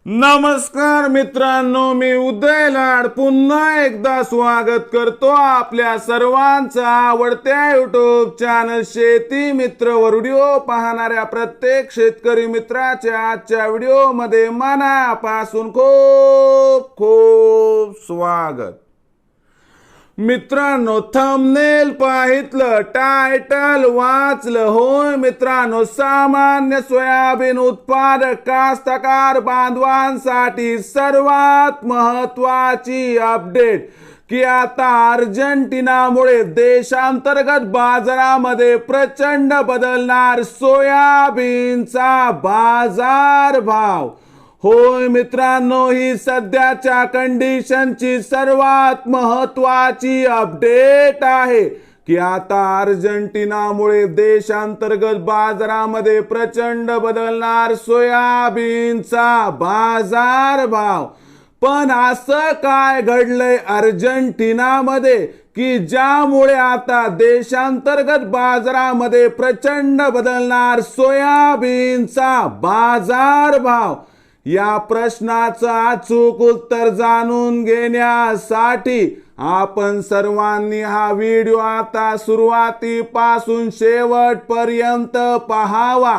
नमस्कार मित्रांनो, मी उदय लाड पुन्हा एकदा स्वागत करतो आपल्या सर्वांचा आवडत्या युट्यूब चॅनल शेती मित्र वर व्हिडिओ पाहणाऱ्या प्रत्येक शेतकरी मित्राच्या आजच्या व्हिडिओमध्ये मनापासून खूप खूप स्वागत। मित्रांनो, थंबनेल पाहितलं, टायटल वाचलं, होय मित्रांनो, सामान्य सोयाबीन उत्पादक कास्तकार बांधवांसाठी सर्वात महत्त्वाची अपडेट की आता अर्जेंटिनामुळे देशांतर्गत बाजारामध्ये प्रचंड बदलणार सोयाबीनचा बाजारभाव। होय मित्रांनो, ही सध्याच्या कंडिशनची सर्वात महत्त्वाची अपडेट आहे की आता अर्जेंटिनामुळे देशांतर्गत बाजारामध्ये प्रचंड बदलणार सोयाबीनचा बाजारभाव। पण असं काय घडलंय अर्जेंटिनामध्ये की ज्यामुळे आता देशांतर्गत बाजारामध्ये प्रचंड बदलणार सोयाबीनचा बाजारभाव? या प्रश्नाचं अचूक उत्तर जाणून घेण्यासाठी आपण सर्वांनी हा व्हिडिओ आता सुरुवातीपासून शेवटपर्यंत पाहावा।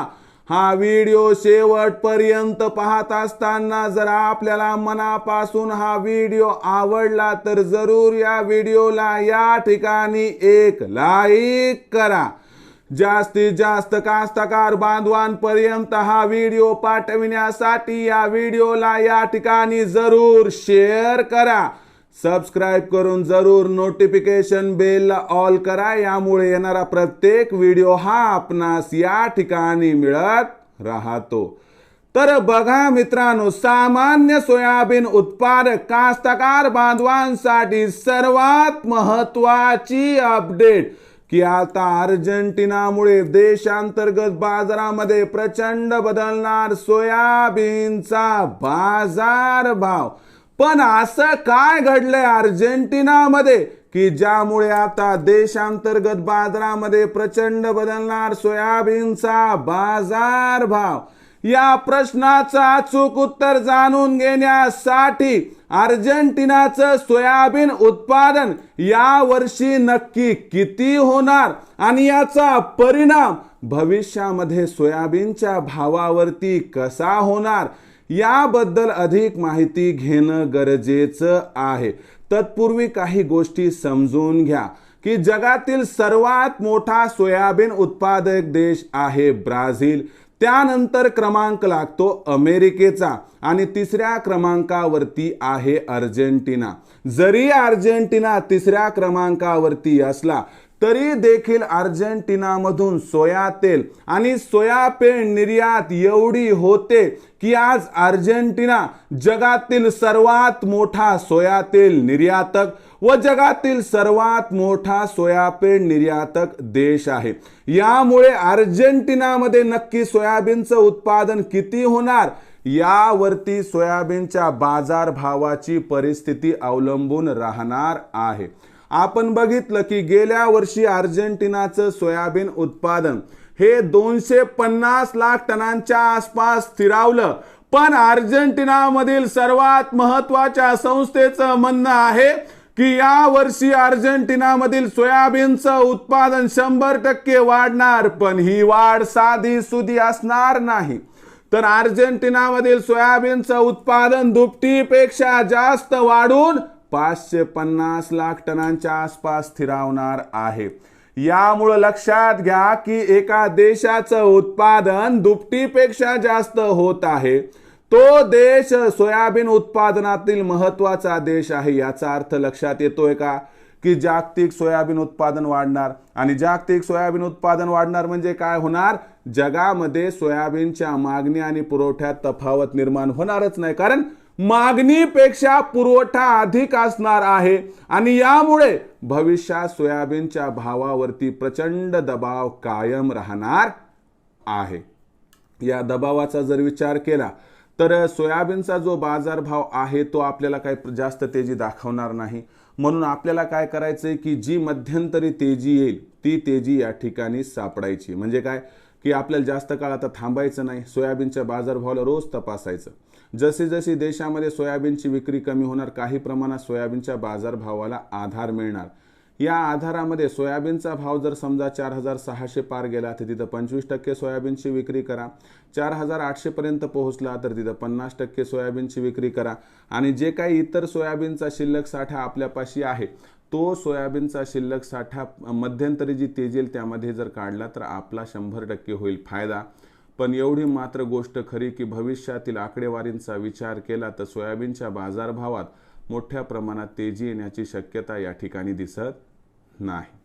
हा व्हिडिओ शेवटपर्यंत पाहत असताना जर आपल्याला मनापासून हा व्हिडिओ आवडला तर जरूर या व्हिडिओला या ठिकाणी एक लाईक करा। जास्तीत जास्त कास्तकार बांधवांपर्यंत हा व्हिडिओ पाठविण्यासाठी या व्हिडिओला या ठिकाणी जरूर शेअर करा। सबस्क्राइब करून जरूर नोटिफिकेशन बेलला ऑल करा, यामुळे येणारा प्रत्येक व्हिडिओ हा आपणास या ठिकाणी मिळत राहतो। तर बघा मित्रांनो, सामान्य सोयाबीन उत्पादक कास्तकार बांधवांसाठी सर्वात महत्त्वाची अपडेट की आता अर्जेंटिनामुळे देशांतर्गत बाजारामध्ये प्रचंड बदलणार सोयाबीनचा बाजारभाव। पण असं काय घडलंय अर्जेंटिनामध्ये की ज्यामुळे आता देशांतर्गत बाजारामध्ये प्रचंड बदलणार सोयाबीनचा बाजारभाव? या प्रश्नाचं अचूक उत्तर जाणून घेण्यासाठी अर्जेंटिनाचं सोयाबीन उत्पादन या वर्षी नक्की किती होणार आणि याचा परिणाम भविष्यामध्ये सोयाबीनच्या भावावरती कसा होणार, याबद्दल अधिक माहिती घेणं गरजेचं आहे। तत्पूर्वी काही गोष्टी समजून घ्या की जगातील सर्वात मोठा सोयाबीन उत्पादक देश आहे ब्राझील, त्यानंतर क्रमांक लागतो अमेरिकेचा आणि तिसऱ्या क्रमांकावरती आहे अर्जेंटिना। जरी अर्जेंटिना तिसऱ्या क्रमांकावरती असला तरी देखील अर्जेंटिनामधून सोया तेल आणि सोयाबीन निर्यात एवढी होते की आज अर्जेंटिना जगातील सर्वात मोठा सोया तेल निर्यातक व जगातील सर्वात मोठा सोयाबीन निर्यातक देश आहे। यामुळे अर्जेंटिनामध्ये नक्की सोयाबीनचं उत्पादन किती होणार यावरती सोयाबीनच्या बाजारभावाची परिस्थिती अवलंबून राहणार आहे। आपण बघितलं की गेल्या वर्षी अर्जेंटिनाचं सोयाबीन उत्पादन हे 250 लाख टनांच्या आसपास स्थिरावलं। पण अर्जेंटिनामधील सर्वात महत्त्वाच्या संस्थेचं म्हणणं आहे की या वर्षी अर्जेंटिनामधील सोयाबीनचं उत्पादन 100% वाढणार, पण ही वाढ साधी सुधी असणार नाही। तर अर्जेंटिनामधील सोयाबीनचं उत्पादन दुपटीपेक्षा जास्त वाढून 550 लाख टनांच्या आसपास स्थिरावणार आहे। यामुळे लक्षात घ्या की एका देशाचं उत्पादन दुपटीपेक्षा जास्त होत आहे, तो देश सोयाबीन उत्पादनातील महत्त्वाचा देश आहे। याचा अर्थ लक्षात येतोय का की जागतिक सोयाबीन उत्पादन वाढणार आणि जागतिक सोयाबीन उत्पादन वाढणार म्हणजे काय होणार? जगामध्ये सोयाबीनच्या मागणी आणि पुरवठ्यात तफावत निर्माण होणारच नाही, कारण मागणीपेक्षा पुरवठा अधिक असणार आहे आणि यामुळे भविष्यात सोयाबीनच्या भावावरती प्रचंड दबाव कायम राहणार आहे। या दबावाचा जर विचार केला तर सोयाबीनचा जो बाजारभाव आहे तो आपल्याला काही जास्त तेजी दाखवणार नाही। म्हणून आपल्याला काय करायचंय की जी मध्यंतरी तेजी येईल ती तेजी या ठिकाणी सापडायची। म्हणजे काय की आपल्याला जास्त काळ आता थांबायचं नाही, सोयाबीनच्या बाजारभावाला रोज तपासायचं. जशी जशी देशामध्ये सोयाबीनची विक्री कमी होणार, काही प्रमाणात सोयाबीनच्या बाजारभावाला आधार मिळणार. या आधारामध्ये सोयाबीनचा भाव जर समजा 4,600 पार गेला तर तिथं 25% सोयाबीनची विक्री करा. 4,800 पर्यंत पोहोचला तर तिथं 50% सोयाबीनची विक्री करा. आणि जे काही इतर सोयाबीनचा शिल्लक साठा आपल्यापाशी आहे, तो सोयाबीनचा शिल्लक साठा मध्यंतरी जी तेजी येईल त्यामध्ये जर काढला तर आपला 100% होईल फायदा. पण एवढी मात्र गोष्ट खरी की भविष्यातील आकडेवारींचा विचार केला तर सोयाबीनच्या बाजारभावात मोठ्या प्रमाणात तेजी येण्याची शक्यता या ठिकाणी दिसत नाही.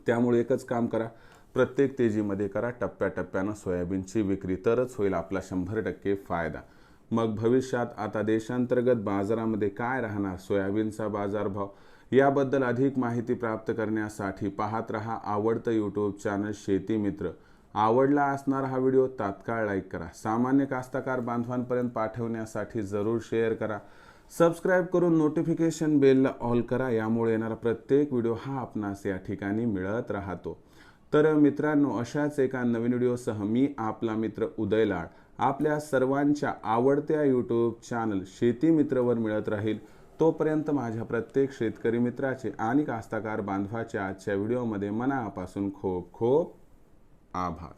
त्यामुळे एकच काम करा, प्रत्येक तेजीमध्ये करा टप्प्याटप्प्यानं सोयाबीनची विक्री, तरच होईल आपला 100% फायदा. मग भविष्यात आता देशांतर्गत बाजारामध्ये काय राहणार सोयाबीनचा बाजारभाव, याबद्दल अधिक माहिती प्राप्त करण्यासाठी पाहत रहा आवडतं यूट्यूब चॅनल शेती मित्र. आवडला असणारा हा व्हिडिओ तात्काळ लाईक करा. सामान्य कास्तकार बांधवांपर्यंत पाठवण्यासाठी जरूर शेअर करा. सबस्क्राईब करून नोटिफिकेशन बेलला ऑल करा. यामुळे येणारा प्रत्येक व्हिडिओ हा आपणास या ठिकाणी मिळत राहतो. तर मित्रांनो, अशाच एका नवीन व्हिडिओसह मी आपला मित्र उदय लाड आपल्या सर्वांच्या आवडत्या यूट्यूब चॅनल शेती मित्रवर मिळत राहील. तोपर्यंत माझ्या प्रत्येक शेतकरी मित्राचे आणि कास्तकार बांधवाच्या आजच्या व्हिडिओमध्ये मनापासून खूप खूप आभार.